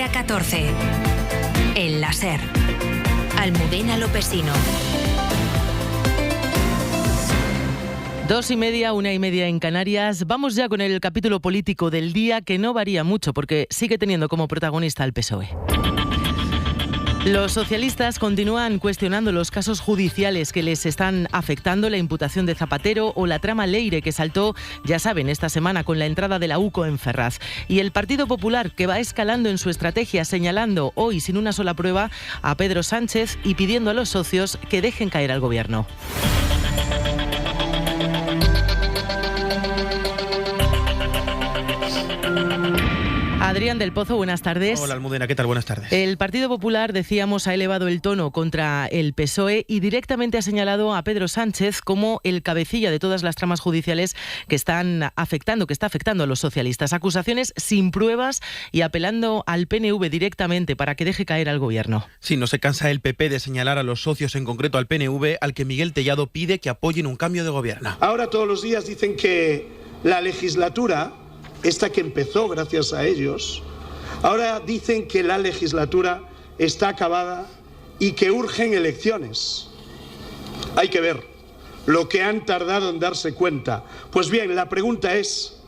octubre a 14. El La SER. Almudena Lopesino. 2:30, 1:30 en Canarias. Vamos ya con el capítulo político del día, que no varía mucho porque sigue teniendo como protagonista al PSOE. Los socialistas continúan cuestionando los casos judiciales que les están afectando, la imputación de Zapatero o la trama Leire que saltó, ya saben, esta semana con la entrada de la UCO en Ferraz. Y el Partido Popular, que va escalando en su estrategia, señalando hoy sin una sola prueba a Pedro Sánchez y pidiendo a los socios que dejen caer al gobierno. Adrián del Pozo, buenas tardes. Hola Almudena, ¿qué tal? Buenas tardes. El Partido Popular, decíamos, ha elevado el tono contra el PSOE y directamente ha señalado a Pedro Sánchez como el cabecilla de todas las tramas judiciales que está afectando a los socialistas. Acusaciones sin pruebas y apelando al PNV directamente para que deje caer al gobierno. Sí, no se cansa el PP de señalar a los socios, en concreto al PNV, al que Miguel Tellado pide que apoyen un cambio de gobierno. Ahora todos los días dicen que la legislatura, esta que empezó gracias a ellos, ahora dicen que la legislatura está acabada y que urgen elecciones. Hay que ver lo que han tardado en darse cuenta. Pues bien, la pregunta es,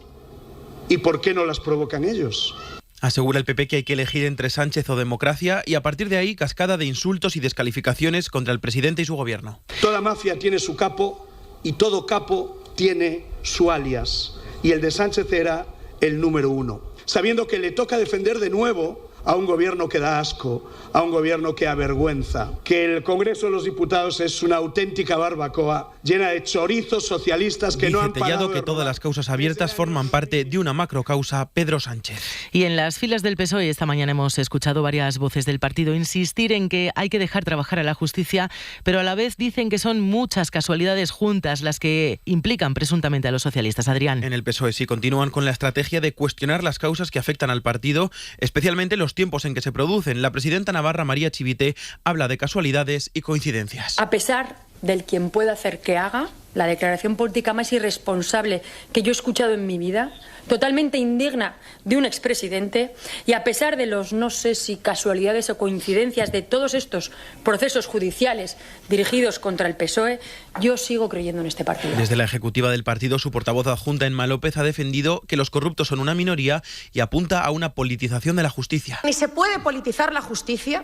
¿y por qué no las provocan ellos? Asegura el PP que hay que elegir entre Sánchez o democracia y a partir de ahí cascada de insultos y descalificaciones contra el presidente y su gobierno. Toda mafia tiene su capo y todo capo tiene su alias. Y el de Sánchez era el número 1, sabiendo que le toca defender de nuevo a un gobierno que da asco, a un gobierno que avergüenza, que el Congreso de los Diputados es una auténtica barbacoa llena de chorizos socialistas que no han parado. Dice Tellado que todas las causas abiertas forman parte de una macrocausa Pedro Sánchez. Y en las filas del PSOE esta mañana hemos escuchado varias voces del partido insistir en que hay que dejar trabajar a la justicia, pero a la vez dicen que son muchas casualidades juntas las que implican presuntamente a los socialistas. Adrián. En el PSOE sí continúan con la estrategia de cuestionar las causas que afectan al partido, especialmente los tiempos en que se producen. La presidenta navarra María Chivite habla de casualidades y coincidencias. A pesar del quien pueda hacer que haga, la declaración política más irresponsable que yo he escuchado en mi vida, totalmente indigna de un expresidente, y a pesar de los no sé si casualidades o coincidencias de todos estos procesos judiciales dirigidos contra el PSOE, yo sigo creyendo en este partido. Desde la ejecutiva del partido, su portavoz adjunta Emma López ha defendido que los corruptos son una minoría y apunta a una politización de la justicia. Ni se puede politizar la justicia,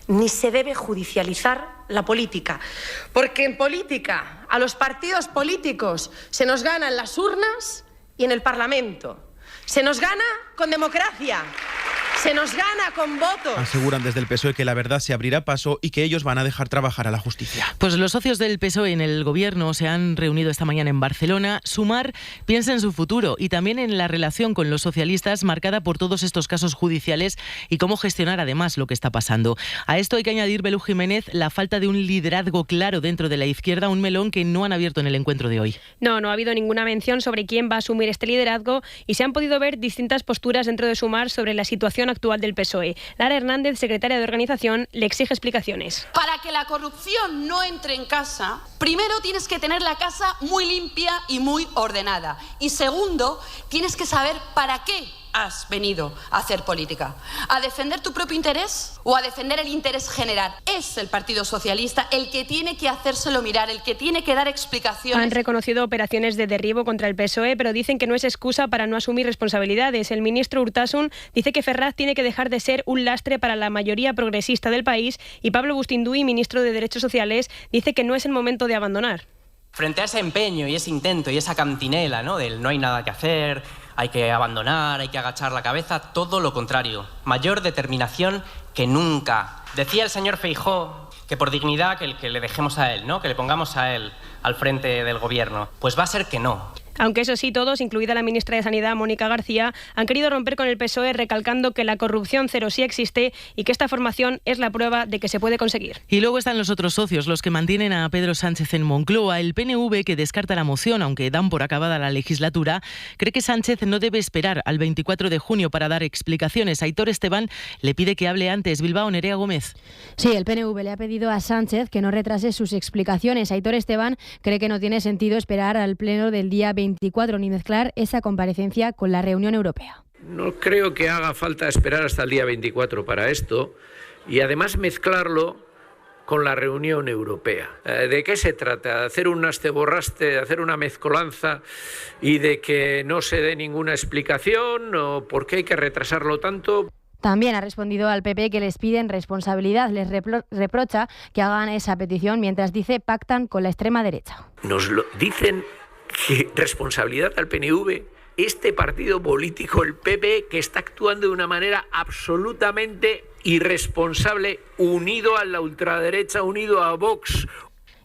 ni se debe judicializar la política. Porque en política, a los partidos políticos se nos gana en las urnas y en el Parlamento. Se nos gana con democracia. Se nos gana con votos. Aseguran desde el PSOE que la verdad se abrirá paso y que ellos van a dejar trabajar a la justicia. Pues los socios del PSOE en el gobierno se han reunido esta mañana en Barcelona. Sumar piensa en su futuro y también en la relación con los socialistas marcada por todos estos casos judiciales y cómo gestionar además lo que está pasando. A esto hay que añadir, Belú Jiménez, la falta de un liderazgo claro dentro de la izquierda, un melón que no han abierto en el encuentro de hoy. No ha habido ninguna mención sobre quién va a asumir este liderazgo y se han podido ver distintas posturas dentro de Sumar sobre la situación actual del PSOE. Lara Hernández, secretaria de organización, le exige explicaciones. Para que la corrupción no entre en casa, primero tienes que tener la casa muy limpia y muy ordenada. Y segundo, tienes que saber para qué has venido a hacer política. ¿A defender tu propio interés o a defender el interés general? Es el Partido Socialista el que tiene que hacérselo mirar, el que tiene que dar explicaciones. Han reconocido operaciones de derribo contra el PSOE, pero dicen que no es excusa para no asumir responsabilidades. El ministro Urtasun dice que Ferraz tiene que dejar de ser un lastre para la mayoría progresista del país y Pablo Bustinduy, ministro de Derechos Sociales, dice que no es el momento de abandonar. Frente a ese empeño y ese intento y esa cantinela, ¿no?, del no hay nada que hacer, hay que abandonar, hay que agachar la cabeza, todo lo contrario, mayor determinación que nunca. Decía el señor Feijóo que por dignidad que le dejemos a él, ¿no?, que le pongamos a él al frente del gobierno. Pues va a ser que no. Aunque eso sí, todos, incluida la ministra de Sanidad, Mónica García, han querido romper con el PSOE recalcando que la corrupción cero sí existe y que esta formación es la prueba de que se puede conseguir. Y luego están los otros socios, los que mantienen a Pedro Sánchez en Moncloa. El PNV, que descarta la moción, aunque dan por acabada la legislatura, cree que Sánchez no debe esperar al 24 de junio para dar explicaciones. Aitor Esteban le pide que hable antes. Bilbao, Nerea Gómez. Sí, el PNV le ha pedido a Sánchez que no retrase sus explicaciones. Aitor Esteban cree que no tiene sentido esperar al pleno del día 24 ni mezclar esa comparecencia con la reunión europea. No creo que haga falta esperar hasta el día 24 para esto y además mezclarlo con la reunión europea. ¿De qué se trata? ¿De hacer un asteborraste, de hacer una mezcolanza y de que no se dé ninguna explicación o por qué hay que retrasarlo tanto? También ha respondido al PP que les piden responsabilidad, les reprocha que hagan esa petición mientras dice pactan con la extrema derecha. Nos lo dicen que responsabilidad al PNV, este partido político, el PP, que está actuando de una manera absolutamente irresponsable, unido a la ultraderecha, unido a Vox.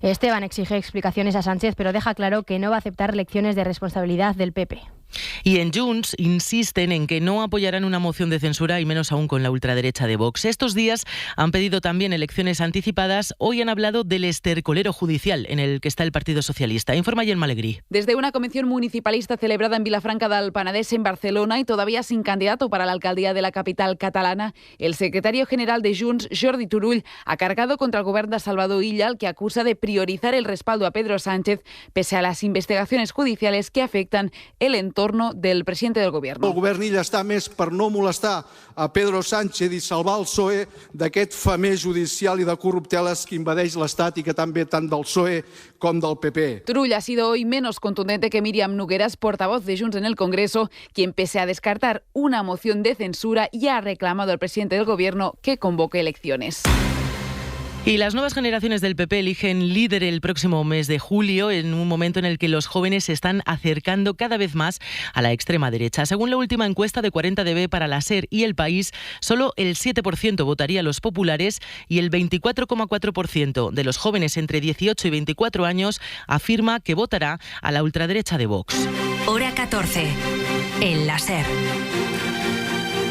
Esteban exige explicaciones a Sánchez, pero deja claro que no va a aceptar lecciones de responsabilidad del PP. Y en Junts insisten en que no apoyarán una moción de censura y menos aún con la ultraderecha de Vox. Estos días han pedido también elecciones anticipadas. Hoy han hablado del estercolero judicial en el que está el Partido Socialista. Informa Gemma Alegrí. Desde una convención municipalista celebrada en Vilafranca del Penedès, en Barcelona, y todavía sin candidato para la alcaldía de la capital catalana, el secretario general de Junts, Jordi Turull, ha cargado contra el gobierno de Salvador Illa, al que acusa de priorizar el respaldo a Pedro Sánchez pese a las investigaciones judiciales que afectan el entorno del presidente del gobierno. El govern Illa està més per no molestar a Pedro Sánchez i salvar el PSOE d'aquest famés judicial i de corrupteles que invadeix l'Estat i que també tant del PSOE com del PP. Turull ha sido hoy menos contundente que Míriam Nogueras, portavoz de Junts en el Congreso, quien pese a descartar una moción de censura ya ha reclamado al presidente del gobierno que convoque elecciones. Y las nuevas generaciones del PP eligen líder el próximo mes de julio, en un momento en el que los jóvenes se están acercando cada vez más a la extrema derecha. Según la última encuesta de 40DB para la SER y El País, solo el 7% votaría a los populares y el 24,4% de los jóvenes entre 18 y 24 años afirma que votará a la ultraderecha de Vox. Hora 14. En la SER.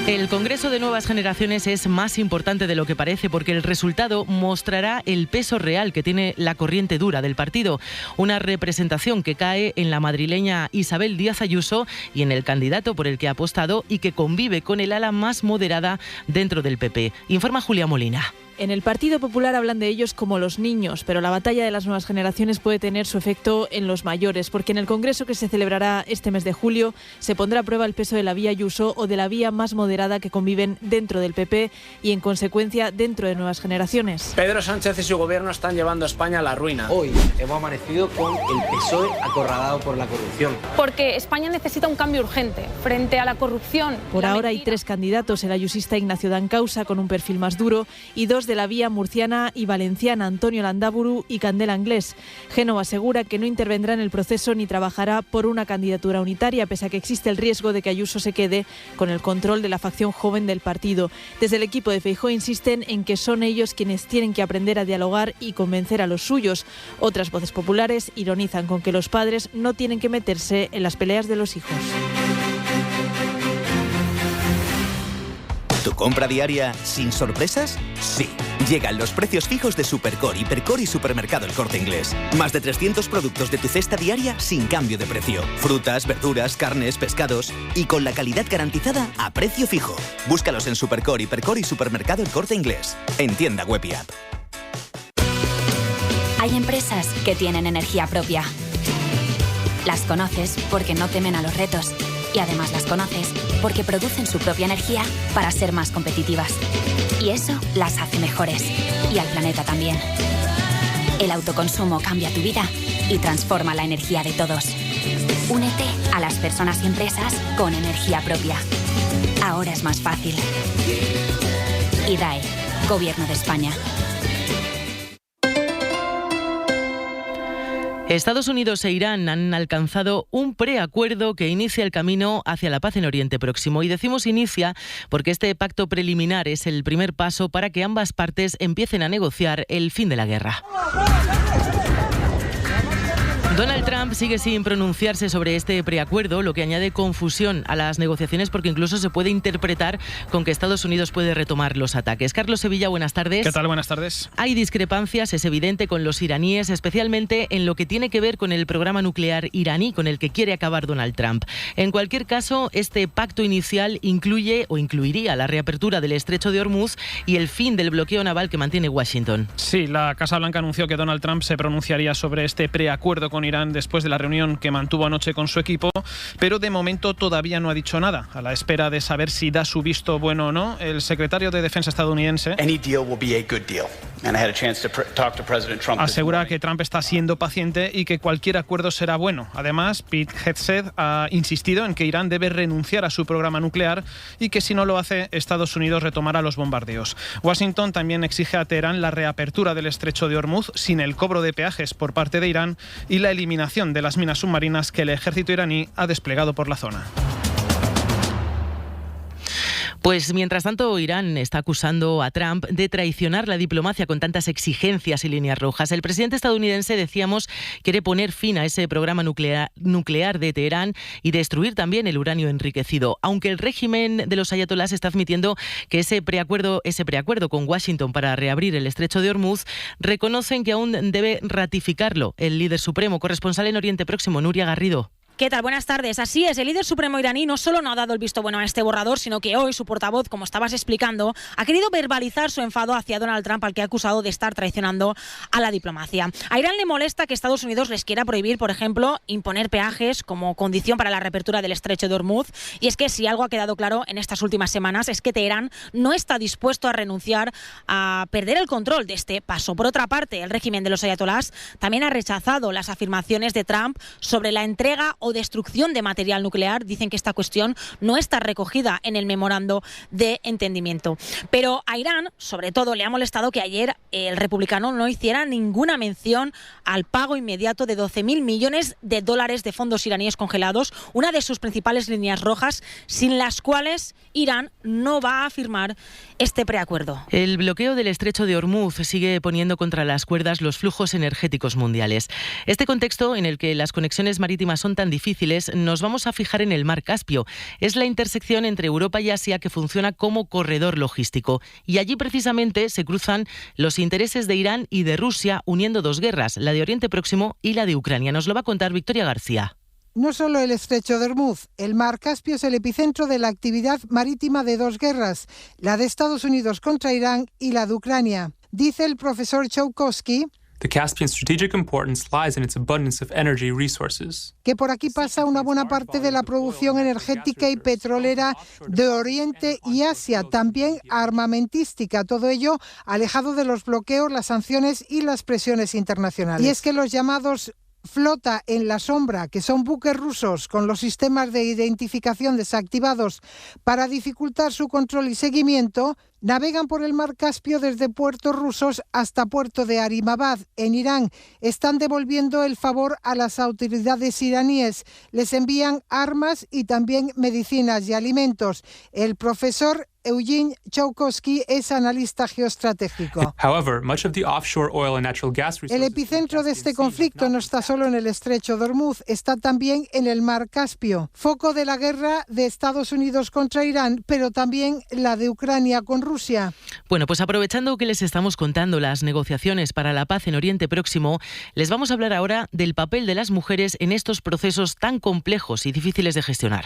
El Congreso de Nuevas Generaciones es más importante de lo que parece porque el resultado mostrará el peso real que tiene la corriente dura del partido. Una representación que cae en la madrileña Isabel Díaz Ayuso y en el candidato por el que ha apostado y que convive con el ala más moderada dentro del PP. Informa Julia Molina. En el Partido Popular hablan de ellos como los niños, pero la batalla de las nuevas generaciones puede tener su efecto en los mayores, porque en el Congreso que se celebrará este mes de julio se pondrá a prueba el peso de la vía Ayuso o de la vía más moderada que conviven dentro del PP y, en consecuencia, dentro de nuevas generaciones. Pedro Sánchez y su gobierno están llevando a España a la ruina. Hoy hemos amanecido con el PSOE acorralado por la corrupción. Porque España necesita un cambio urgente frente a la corrupción. Por ahora hay 3 candidatos, el ayusista Ignacio Dancausa, con un perfil más duro, y 2 de la vía murciana y valenciana, Antonio Landaburu y Candela Anglés. Génova asegura que no intervendrá en el proceso ni trabajará por una candidatura unitaria, pese a que existe el riesgo de que Ayuso se quede con el control de la facción joven del partido. Desde el equipo de Feijóo insisten en que son ellos quienes tienen que aprender a dialogar y convencer a los suyos. Otras voces populares ironizan con que los padres no tienen que meterse en las peleas de los hijos. ¿Tu compra diaria sin sorpresas? Sí. Llegan los precios fijos de Supercore, Hipercore y Supermercado El Corte Inglés. Más de 300 productos de tu cesta diaria sin cambio de precio. Frutas, verduras, carnes, pescados y con la calidad garantizada a precio fijo. Búscalos en Supercore, Hipercore y Supermercado El Corte Inglés. En tienda web y app. Hay empresas que tienen energía propia. Las conoces porque no temen a los retos. Y además las conoces porque producen su propia energía para ser más competitivas. Y eso las hace mejores. Y al planeta también. El autoconsumo cambia tu vida y transforma la energía de todos. Únete a las personas y empresas con energía propia. Ahora es más fácil. IDAE, Gobierno de España. Estados Unidos e Irán han alcanzado un preacuerdo que inicia el camino hacia la paz en Oriente Próximo. Y decimos inicia porque este pacto preliminar es el primer paso para que ambas partes empiecen a negociar el fin de la guerra. Donald Trump sigue sin pronunciarse sobre este preacuerdo, lo que añade confusión a las negociaciones porque incluso se puede interpretar con que Estados Unidos puede retomar los ataques. Carlos Sevilla, buenas tardes. ¿Qué tal? Buenas tardes. Hay discrepancias, es evidente, con los iraníes, especialmente en lo que tiene que ver con el programa nuclear iraní con el que quiere acabar Donald Trump. En cualquier caso, este pacto inicial incluye o incluiría la reapertura del estrecho de Hormuz y el fin del bloqueo naval que mantiene Washington. Sí, la Casa Blanca anunció que Donald Trump se pronunciaría sobre este preacuerdo con con Irán después de la reunión que mantuvo anoche con su equipo, pero de momento todavía no ha dicho nada. A la espera de saber si da su visto bueno o no, el secretario de Defensa estadounidense asegura que Trump está siendo paciente y que cualquier acuerdo será bueno. Además, Pete Hegseth ha insistido en que Irán debe renunciar a su programa nuclear y que si no lo hace, Estados Unidos retomará los bombardeos. Washington también exige a Teherán la reapertura del estrecho de Hormuz sin el cobro de peajes por parte de Irán y la eliminación de las minas submarinas que el ejército iraní ha desplegado por la zona. Pues mientras tanto, Irán está acusando a Trump de traicionar la diplomacia con tantas exigencias y líneas rojas. El presidente estadounidense, decíamos, quiere poner fin a ese programa nuclear de Teherán y destruir también el uranio enriquecido, aunque el régimen de los ayatolás está admitiendo que ese preacuerdo con Washington para reabrir el estrecho de Hormuz, reconocen que aún debe ratificarlo el líder supremo. Corresponsal en Oriente Próximo, Nuria Garrido. ¿Qué tal? Buenas tardes. Así es, el líder supremo iraní no solo no ha dado el visto bueno a este borrador, sino que hoy su portavoz, como estabas explicando, ha querido verbalizar su enfado hacia Donald Trump, al que ha acusado de estar traicionando a la diplomacia. A Irán le molesta que Estados Unidos les quiera prohibir, por ejemplo, imponer peajes como condición para la reapertura del estrecho de Hormuz. Y es que si algo ha quedado claro en estas últimas semanas es que Teherán no está dispuesto a renunciar a perder el control de este paso. Por otra parte, el régimen de los ayatolás también ha rechazado las afirmaciones de Trump sobre la entrega o destrucción de material nuclear. Dicen que esta cuestión no está recogida en el memorando de entendimiento. Pero a Irán, sobre todo, le ha molestado que ayer el republicano no hiciera ninguna mención al pago inmediato de 12.000 millones de dólares de fondos iraníes congelados, una de sus principales líneas rojas, sin las cuales Irán no va a firmar este preacuerdo. El bloqueo del estrecho de Hormuz sigue poniendo contra las cuerdas los flujos energéticos mundiales. Este contexto, en el que las conexiones marítimas son tan difíciles, nos vamos a fijar en el mar Caspio. Es la intersección entre Europa y Asia que funciona como corredor logístico. Y allí precisamente se cruzan los intereses de Irán y de Rusia, uniendo dos guerras, la de Oriente Próximo y la de Ucrania. Nos lo va a contar Victoria García. No solo el estrecho de Hormuz, el mar Caspio es el epicentro de la actividad marítima de dos guerras, la de Estados Unidos contra Irán y la de Ucrania. Dice el profesor Chowkowski The Caspian's strategic importance lies in its abundance of energy resources. Que por aquí pasa una buena parte de la producción energética y petrolera de Oriente y Asia, también armamentística, todo ello alejado de los bloqueos, las sanciones y las presiones internacionales. Y es que los llamados flota en la sombra, que son buques rusos con los sistemas de identificación desactivados para dificultar su control y seguimiento, navegan por el mar Caspio desde puertos rusos hasta puerto de Arimabad, en Irán. Están devolviendo el favor a las autoridades iraníes. Les envían armas y también medicinas y alimentos. El profesor Eugene Chowkowski es analista geoestratégico. El epicentro de este conflicto no está solo en el estrecho de Hormuz, está también en el mar Caspio, foco de la guerra de Estados Unidos contra Irán, pero también la de Ucrania con Rusia. Bueno, pues aprovechando que les estamos contando las negociaciones para la paz en Oriente Próximo, les vamos a hablar ahora del papel de las mujeres en estos procesos tan complejos y difíciles de gestionar.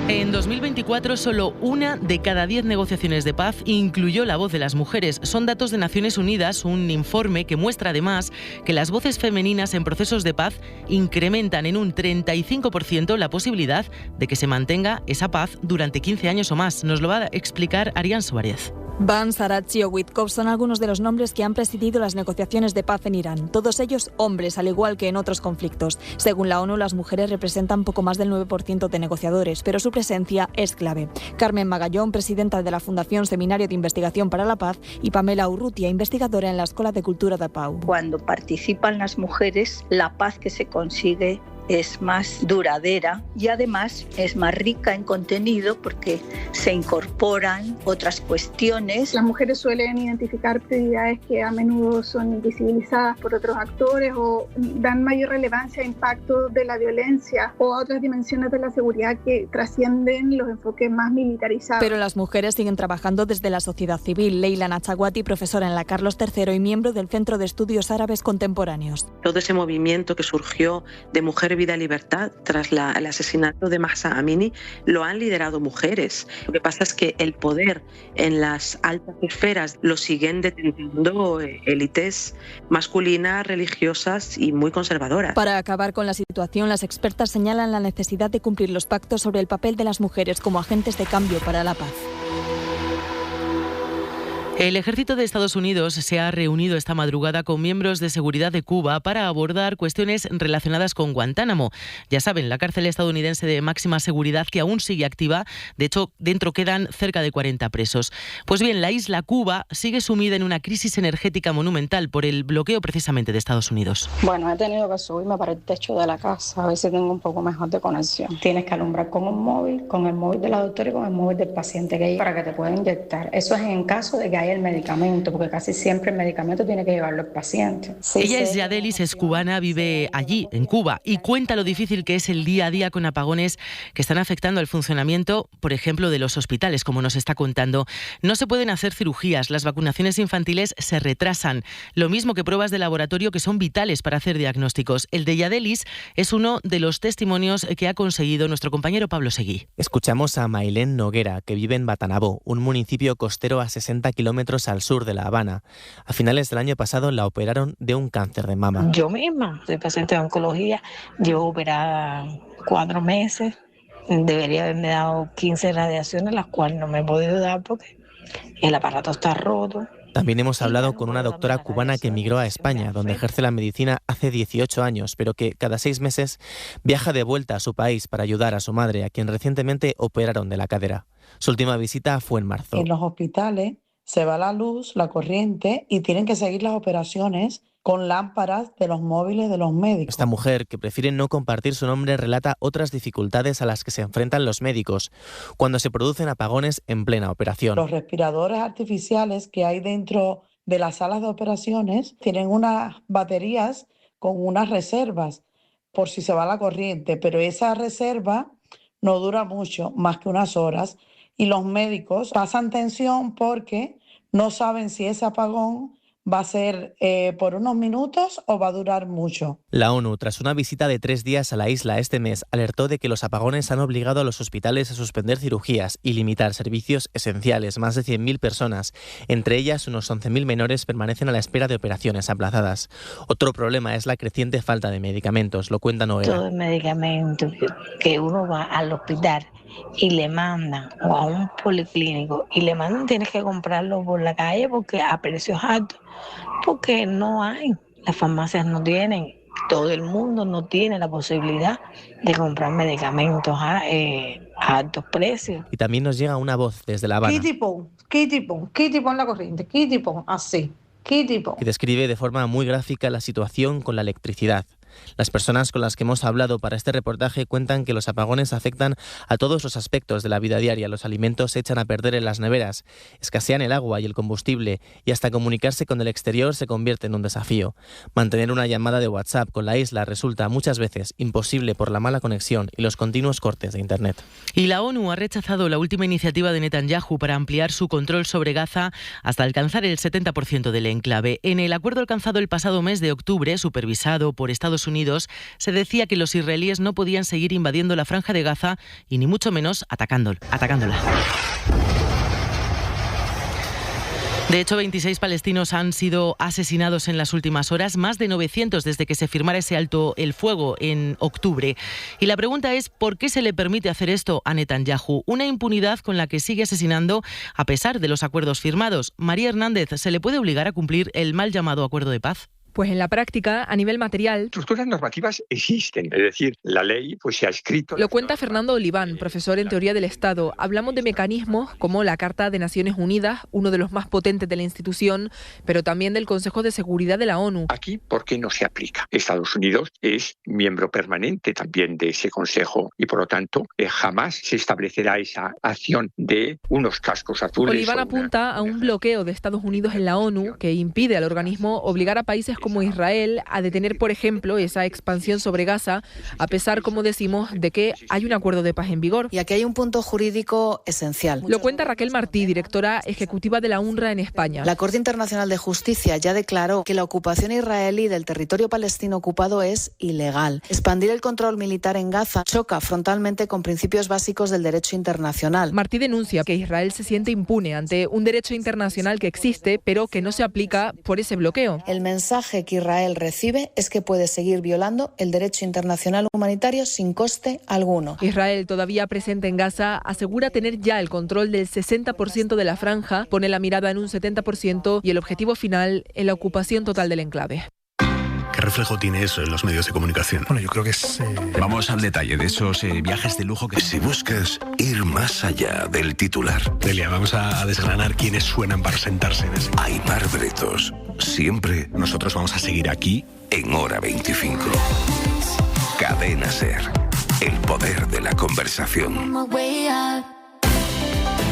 En 2024, solo 1 de cada 10 negociaciones de paz incluyó la voz de las mujeres. Son datos de Naciones Unidas, un informe que muestra además que las voces femeninas en procesos de paz incrementan en un 35% la posibilidad de que se mantenga esa paz durante 15 años o más. Nos lo va a explicar Arián Suárez. Ban, Saratchi o Witkov son algunos de los nombres que han presidido las negociaciones de paz en Irán. Todos ellos hombres, al igual que en otros conflictos. Según la ONU, las mujeres representan poco más del 9% de negociadores, pero su presencia es clave. Carmen Magallón, presidenta de la Fundación Seminario de Investigación para la Paz, y Pamela Urrutia, investigadora en la Escuela de Cultura de Pau. Cuando participan las mujeres, la paz que se consigue es más duradera y además es más rica en contenido porque se incorporan otras cuestiones. Las mujeres suelen identificar prioridades que a menudo son invisibilizadas por otros actores o dan mayor relevancia a impactos de la violencia o a otras dimensiones de la seguridad que trascienden los enfoques más militarizados. Pero las mujeres siguen trabajando desde la sociedad civil. Leila Nachaguati, profesora en la Carlos III y miembro del Centro de Estudios Árabes Contemporáneos. Todo ese movimiento que surgió de mujeres Madre Vida y Libertad, tras el asesinato de Mahsa Amini, lo han liderado mujeres. Lo que pasa es que el poder en las altas esferas lo siguen detentando élites masculinas, religiosas y muy conservadoras. Para acabar con la situación, las expertas señalan la necesidad de cumplir los pactos sobre el papel de las mujeres como agentes de cambio para la paz. El ejército de Estados Unidos se ha reunido esta madrugada con miembros de seguridad de Cuba para abordar cuestiones relacionadas con Guantánamo. Ya saben, la cárcel estadounidense de máxima seguridad que aún sigue activa. De hecho, dentro quedan cerca de 40 presos. Pues bien, la isla Cuba sigue sumida en una crisis energética monumental por el bloqueo precisamente de Estados Unidos. Bueno, he tenido que subirme para el techo de la casa a ver si tengo un poco mejor de conexión. Tienes que alumbrar con un móvil, con el móvil de la doctora y con el móvil del paciente que hay para que te pueda inyectar. Eso es en caso de que el medicamento, porque casi siempre el medicamento tiene que llevarlo el paciente. Ella es Yadelis, es cubana, vive allí, en Cuba, y cuenta lo difícil que es el día a día con apagones que están afectando al funcionamiento, por ejemplo, de los hospitales, como nos está contando. No se pueden hacer cirugías, las vacunaciones infantiles se retrasan, lo mismo que pruebas de laboratorio que son vitales para hacer diagnósticos. El de Yadelis es uno de los testimonios que ha conseguido nuestro compañero Pablo Seguí. Escuchamos a Mailén Noguera, que vive en Batanabó, un municipio costero a 60 kilómetros al sur de La Habana. A finales del año pasado la operaron de un cáncer de mama. Yo misma soy paciente de oncología, llevo operada 4 meses, debería haberme dado 15 radiaciones, las cuales no me he podido dar porque el aparato está roto. También hemos hablado con una doctora cubana que emigró a España, donde ejerce la medicina hace 18 años, pero que cada 6 meses viaja de vuelta a su país para ayudar a su madre, a quien recientemente operaron de la cadera. Su última visita fue en marzo. En los hospitales se va la luz, la corriente y tienen que seguir las operaciones con lámparas de los móviles de los médicos. Esta mujer, que prefiere no compartir su nombre, relata otras dificultades a las que se enfrentan los médicos cuando se producen apagones en plena operación. Los respiradores artificiales que hay dentro de las salas de operaciones tienen unas baterías con unas reservas por si se va la corriente, pero esa reserva no dura mucho, más que unas horas, y los médicos pasan tensión porque no saben si ese apagón va a ser por unos minutos o va a durar mucho. La ONU, tras una visita de 3 días a la isla este mes, alertó de que los apagones han obligado a los hospitales a suspender cirugías y limitar servicios esenciales. Más de 100.000 personas, entre ellas unos 11.000 menores, permanecen a la espera de operaciones aplazadas. Otro problema es la creciente falta de medicamentos, lo cuenta Noela. Todo el medicamento que uno va al hospital y le mandan, o a un policlínico y le mandan, tienes que comprarlo por la calle porque a precios altos, porque no hay, las farmacias no tienen, todo el mundo no tiene la posibilidad de comprar medicamentos a altos precios. Y también nos llega una voz desde La Habana. ¿Qué tipo en la corriente? ¿Qué tipo? Así. ¿Qué tipo? Que describe de forma muy gráfica la situación con la electricidad. Las personas con las que hemos hablado para este reportaje cuentan que los apagones afectan a todos los aspectos de la vida diaria. Los alimentos se echan a perder en las neveras, escasean el agua y el combustible, y hasta comunicarse con el exterior se convierte en un desafío. Mantener una llamada de WhatsApp con la isla resulta muchas veces imposible por la mala conexión y los continuos cortes de Internet. Y la ONU ha rechazado la última iniciativa de Netanyahu para ampliar su control sobre Gaza hasta alcanzar el 70% del enclave. En el acuerdo alcanzado el pasado mes de octubre, supervisado por Estados Unidos, se decía que los israelíes no podían seguir invadiendo la franja de Gaza y ni mucho menos atacándola. De hecho, 26 palestinos han sido asesinados en las últimas horas, más de 900 desde que se firmara ese alto el fuego en octubre. Y la pregunta es, ¿por qué se le permite hacer esto a Netanyahu? Una impunidad con la que sigue asesinando a pesar de los acuerdos firmados. María Hernández, ¿se le puede obligar a cumplir el mal llamado acuerdo de paz? Pues en la práctica, a nivel material... Estructuras normativas existen, es decir, la ley pues se ha escrito... Lo cuenta Fernando Oliván, profesor en Teoría del Estado. Hablamos de mecanismos como la Carta de Naciones Unidas, uno de los más potentes de la institución, pero también del Consejo de Seguridad de la ONU. Aquí, ¿por qué no se aplica? Estados Unidos es miembro permanente también de ese Consejo y, por lo tanto, jamás se establecerá esa acción de unos cascos azules. Oliván apunta a un bloqueo de Estados Unidos en la ONU que impide al organismo obligar a países como Israel a detener, por ejemplo, esa expansión sobre Gaza, a pesar, como decimos, de que hay un acuerdo de paz en vigor. Y aquí hay un punto jurídico esencial. Lo cuenta Raquel Martí, directora ejecutiva de la UNRWA en España. La Corte Internacional de Justicia ya declaró que la ocupación israelí del territorio palestino ocupado es ilegal. Expandir el control militar en Gaza choca frontalmente con principios básicos del derecho internacional. Martí denuncia que Israel se siente impune ante un derecho internacional que existe, pero que no se aplica por ese bloqueo. El mensaje que Israel recibe es que puede seguir violando el derecho internacional humanitario sin coste alguno. Israel, todavía presente en Gaza, asegura tener ya el control del 60% de la franja, pone la mirada en un 70% y el objetivo final en la ocupación total del enclave. ¿Qué reflejo tiene eso en los medios de comunicación? Bueno, yo creo que es... Vamos al detalle de esos viajes de lujo que... Si buscas ir más allá del titular. Delia, vamos a desgranar quiénes suenan para sentarse en ese... Aimar Bretos. Siempre. Nosotros vamos a seguir aquí en Hora 25. Cadena SER. El poder de la conversación.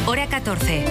Hora 14.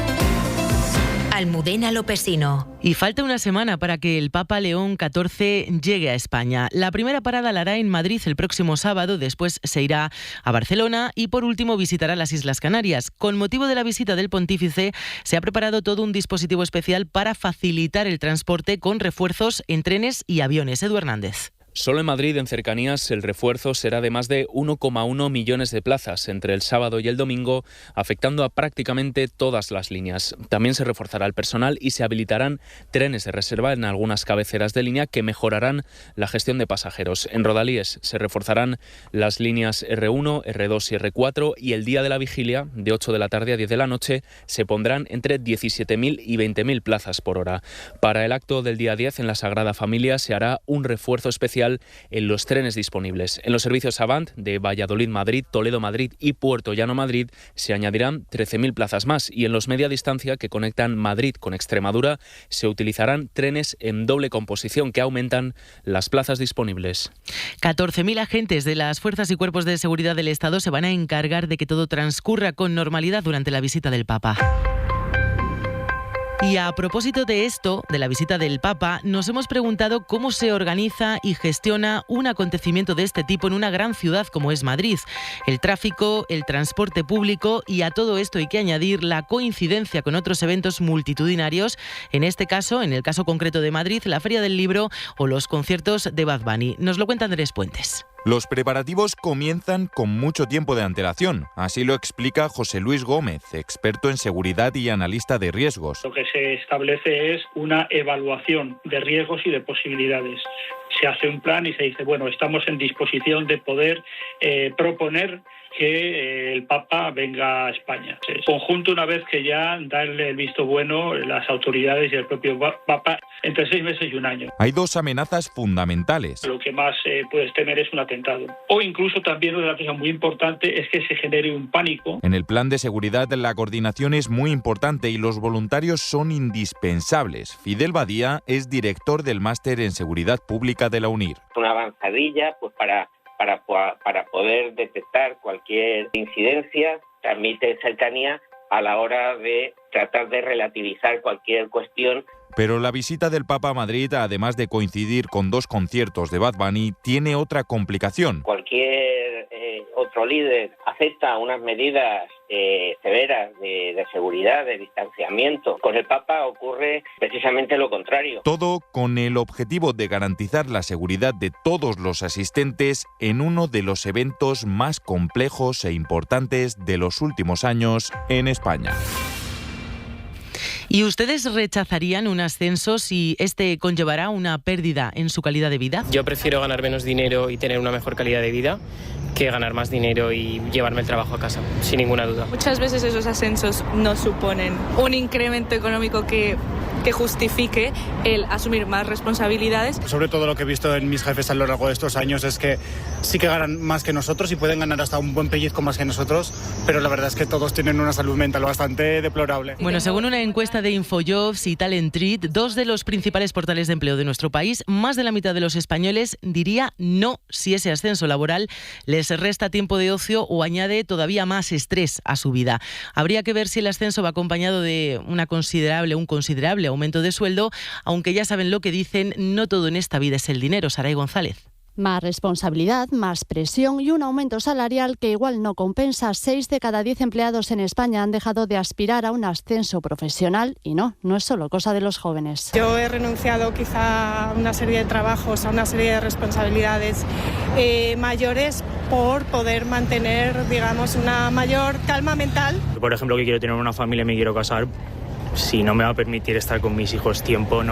Almudena Lopesino. Y falta una semana para que el Papa León XIV llegue a España. La primera parada la hará en Madrid el próximo sábado, después se irá a Barcelona y por último visitará las Islas Canarias. Con motivo de la visita del pontífice se ha preparado todo un dispositivo especial para facilitar el transporte con refuerzos en trenes y aviones. Edu Hernández. Solo en Madrid, en cercanías, el refuerzo será de más de 1,1 millones de plazas entre el sábado y el domingo, afectando a prácticamente todas las líneas. También se reforzará el personal y se habilitarán trenes de reserva en algunas cabeceras de línea que mejorarán la gestión de pasajeros. En Rodalíes se reforzarán las líneas R1, R2 y R4 y el día de la vigilia, de 8 de la tarde a 10 de la noche, se pondrán entre 17.000 y 20.000 plazas por hora. Para el acto del día 10 en la Sagrada Familia se hará un refuerzo especial en los trenes disponibles. En los servicios Avant de Valladolid-Madrid, Toledo-Madrid y Puerto Llano-Madrid se añadirán 13.000 plazas más y en los media distancia que conectan Madrid con Extremadura se utilizarán trenes en doble composición que aumentan las plazas disponibles. 14.000 agentes de las fuerzas y cuerpos de seguridad del Estado se van a encargar de que todo transcurra con normalidad durante la visita del Papa. Y a propósito de esto, de la visita del Papa, nos hemos preguntado cómo se organiza y gestiona un acontecimiento de este tipo en una gran ciudad como es Madrid. El tráfico, el transporte público y a todo esto hay que añadir la coincidencia con otros eventos multitudinarios, en este caso, en el caso concreto de Madrid, la Feria del Libro o los conciertos de Bad Bunny. Nos lo cuenta Andrés Puentes. Los preparativos comienzan con mucho tiempo de antelación. Así lo explica José Luis Gómez, experto en seguridad y analista de riesgos. Lo que se establece es una evaluación de riesgos y de posibilidades. Se hace un plan y se dice, bueno, estamos en disposición de poder proponer que el Papa venga a España. El conjunto, una vez que ya darle el visto bueno las autoridades y el propio Papa, entre 6 meses y un año. Hay dos amenazas fundamentales. Lo que más puedes temer es un atentado. O incluso también una cosa muy importante es que se genere un pánico. En el plan de seguridad la coordinación es muy importante y los voluntarios son indispensables. Fidel Badía es director del Máster en Seguridad Pública de la UNIR. Una avanzadilla pues para poder detectar cualquier incidencia, transmite cercanía a la hora de tratar de relativizar cualquier cuestión. Pero la visita del Papa a Madrid, además de coincidir con 2 conciertos de Bad Bunny, tiene otra complicación. Cualquier otro líder acepta unas medidas severas de seguridad, de distanciamiento. Con el Papa ocurre precisamente lo contrario. Todo con el objetivo de garantizar la seguridad de todos los asistentes en uno de los eventos más complejos e importantes de los últimos años en España. ¿Y ustedes rechazarían un ascenso si este conllevará una pérdida en su calidad de vida? Yo prefiero ganar menos dinero y tener una mejor calidad de vida que ganar más dinero y llevarme el trabajo a casa, sin ninguna duda. Muchas veces esos ascensos no suponen un incremento económico que justifique el asumir más responsabilidades. Sobre todo lo que he visto en mis jefes a lo largo de estos años es que sí que ganan más que nosotros y pueden ganar hasta un buen pellizco más que nosotros, pero la verdad es que todos tienen una salud mental bastante deplorable. Bueno, según una encuesta de Infojobs y Talent Treat, 2 de los principales portales de empleo de nuestro país, más de la mitad de los españoles diría no si ese ascenso laboral les resta tiempo de ocio o añade todavía más estrés a su vida. Habría que ver si el ascenso va acompañado de un considerable aumento de sueldo, aunque ya saben lo que dicen, no todo en esta vida es el dinero. Saray González. Más responsabilidad, más presión y un aumento salarial que igual no compensa. 6 de cada 10 empleados en España han dejado de aspirar a un ascenso profesional y no es solo cosa de los jóvenes. Yo he renunciado quizá a una serie de trabajos, a una serie de responsabilidades mayores por poder mantener, digamos, una mayor calma mental. Por ejemplo, que quiero tener una familia y me quiero casar. Si no me va a permitir estar con mis hijos tiempo,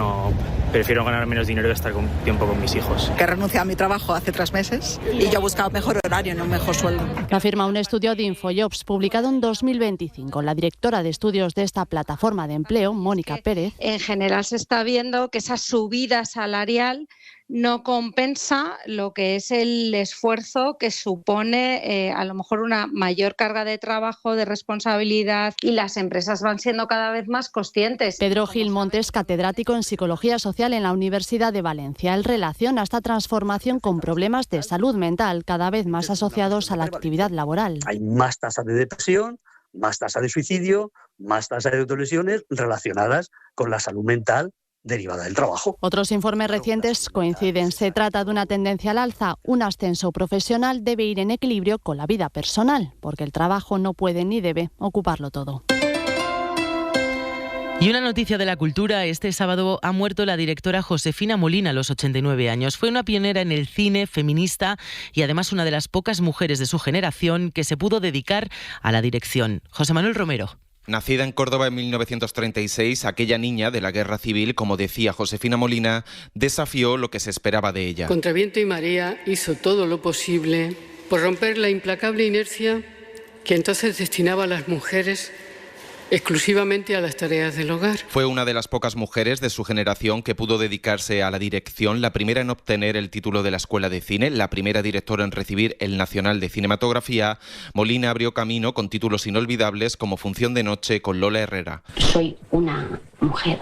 prefiero ganar menos dinero y estar tiempo con mis hijos. Que he renunciado a mi trabajo hace 3 meses y yo he buscado mejor horario, no un mejor sueldo. Lo afirma un estudio de Infojobs publicado en 2025. La directora de estudios de esta plataforma de empleo, Mónica Pérez. En general se está viendo que esa subida salarial no compensa lo que es el esfuerzo que supone a lo mejor una mayor carga de trabajo, de responsabilidad, y las empresas van siendo cada vez más conscientes. Pedro Gil Montes, catedrático en Psicología Social en la Universidad de Valencia. Él relaciona esta transformación con problemas de salud mental cada vez más asociados a la actividad laboral. Hay más tasa de depresión, más tasa de suicidio, más tasa de autolesiones relacionadas con la salud mental derivada del trabajo. Otros informes recientes coinciden. Se trata de una tendencia al alza. Un ascenso profesional debe ir en equilibrio con la vida personal, porque el trabajo no puede ni debe ocuparlo todo. Y una noticia de la cultura: este sábado ha muerto la directora Josefina Molina a los 89 años. Fue una pionera en el cine, feminista y además una de las pocas mujeres de su generación que se pudo dedicar a la dirección. José Manuel Romero. Nacida en Córdoba en 1936, aquella niña de la Guerra Civil, como decía Josefina Molina, desafió lo que se esperaba de ella. Contra viento y marea hizo todo lo posible por romper la implacable inercia que entonces destinaba a las mujeres exclusivamente a las tareas del hogar. Fue una de las pocas mujeres de su generación que pudo dedicarse a la dirección, la primera en obtener el título de la Escuela de Cine, la primera directora en recibir el Nacional de Cinematografía. Molina abrió camino con títulos inolvidables como Función de Noche con Lola Herrera. Soy una mujer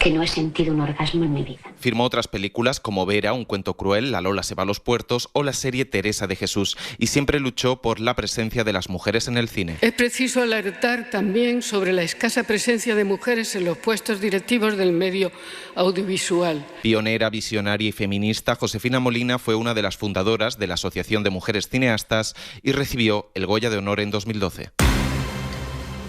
que no he sentido un orgasmo en mi vida. Firmó otras películas como Vera, Un cuento cruel, La Lola se va a los puertos o la serie Teresa de Jesús, y siempre luchó por la presencia de las mujeres en el cine. Es preciso alertar también sobre la escasa presencia de mujeres en los puestos directivos del medio audiovisual. Pionera, visionaria y feminista, Josefina Molina fue una de las fundadoras de la Asociación de Mujeres Cineastas y recibió el Goya de Honor en 2012.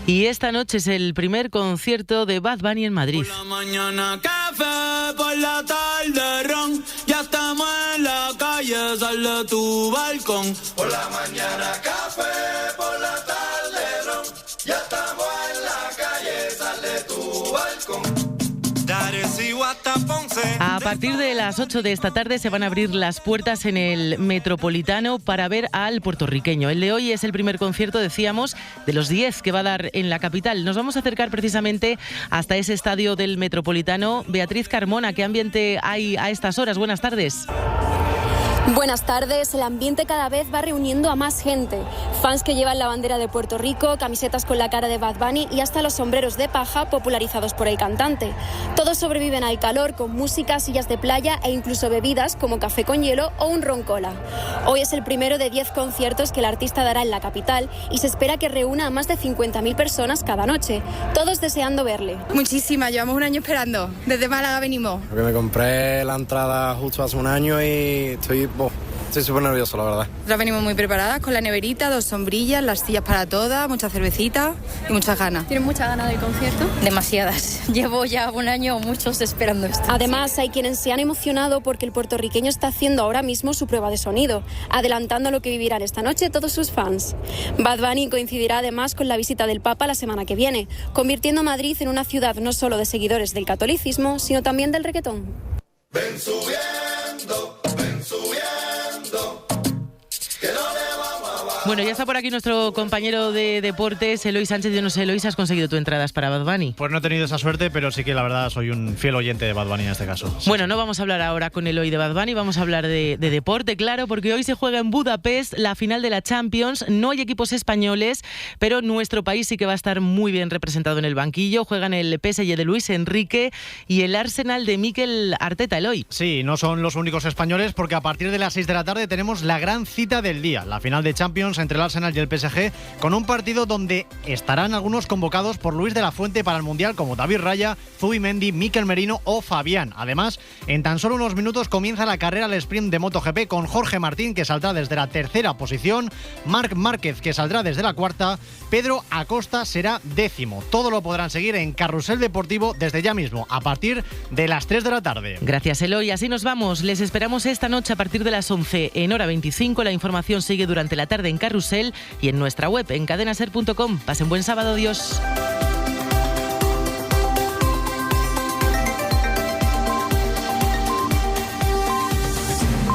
Y esta noche es el primer concierto de Bad Bunny en Madrid. Por la mañana café, por la tarde ron, ya estamos en la calle, sal de tu balcón. Por la mañana café, por la tarde ron, ya estamos en la calle, sal de tu balcón. A partir de las 8 de esta tarde se van a abrir las puertas en el Metropolitano para ver al puertorriqueño. El de hoy es el primer concierto, decíamos, de los 10 que va a dar en la capital. Nos vamos a acercar precisamente hasta ese estadio del Metropolitano. Beatriz Carmona, ¿qué ambiente hay a estas horas? Buenas tardes. Buenas tardes. El ambiente cada vez va reuniendo a más gente. Fans que llevan la bandera de Puerto Rico, camisetas con la cara de Bad Bunny y hasta los sombreros de paja popularizados por el cantante. Todos sobreviven al calor con música, sillas de playa e incluso bebidas como café con hielo o un ron cola. Hoy es el primero de 10 conciertos que el artista dará en la capital y se espera que reúna a más de 50.000 personas cada noche, todos deseando verle. Muchísimas, llevamos un año esperando. Desde Málaga venimos. Porque me compré la entrada justo hace un año y estoy súper nervioso, la verdad. Nosotros venimos muy preparadas con la neverita, 2 sombrillas, las sillas para todas, mucha cervecita y muchas ganas. ¿Tienes muchas ganas del concierto? Demasiadas. Llevo ya un año o muchos esperando esto. Además, hay quienes se han emocionado porque el puertorriqueño está haciendo ahora mismo su prueba de sonido, adelantando lo que vivirán esta noche todos sus fans. Bad Bunny coincidirá además con la visita del Papa la semana que viene, convirtiendo a Madrid en una ciudad no solo de seguidores del catolicismo, sino también del reggaetón. Ven subiendo, ven subiendo. Bueno, ya está por aquí nuestro compañero de deportes, Eloy Sánchez. Yo no sé, Eloy, ¿has conseguido tus entradas para Bad Bunny? Pues no he tenido esa suerte, pero sí que la verdad soy un fiel oyente de Bad Bunny en este caso. Bueno, no vamos a hablar ahora con Eloy de Bad Bunny, vamos a hablar de deporte, claro, porque hoy se juega en Budapest la final de la Champions. No hay equipos españoles, pero nuestro país sí que va a estar muy bien representado en el banquillo. Juegan el PSG de Luis Enrique y el Arsenal de Mikel Arteta, Eloy. Sí, no son los únicos españoles, porque a partir de las 6 de la tarde tenemos la gran cita del día, la final de Champions Champions entre el Arsenal y el PSG, con un partido donde estarán algunos convocados por Luis de la Fuente para el Mundial, como David Raya, Zubimendi, Mikel Merino o Fabián. Además, en tan solo unos minutos comienza la carrera al sprint de MotoGP con Jorge Martín, que saldrá desde la tercera posición, Marc Márquez, que saldrá desde la cuarta, Pedro Acosta será 10º. Todo lo podrán seguir en Carrusel Deportivo desde ya mismo, a partir de las 3 de la tarde. Gracias, Eloy. Así nos vamos. Les esperamos esta noche a partir de las 11 en Hora 25. La información sigue durante la tarde en Carrusel y en nuestra web en cadenaser.com. Pasen buen sábado. Adiós.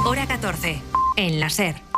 Hora 14 en la SER.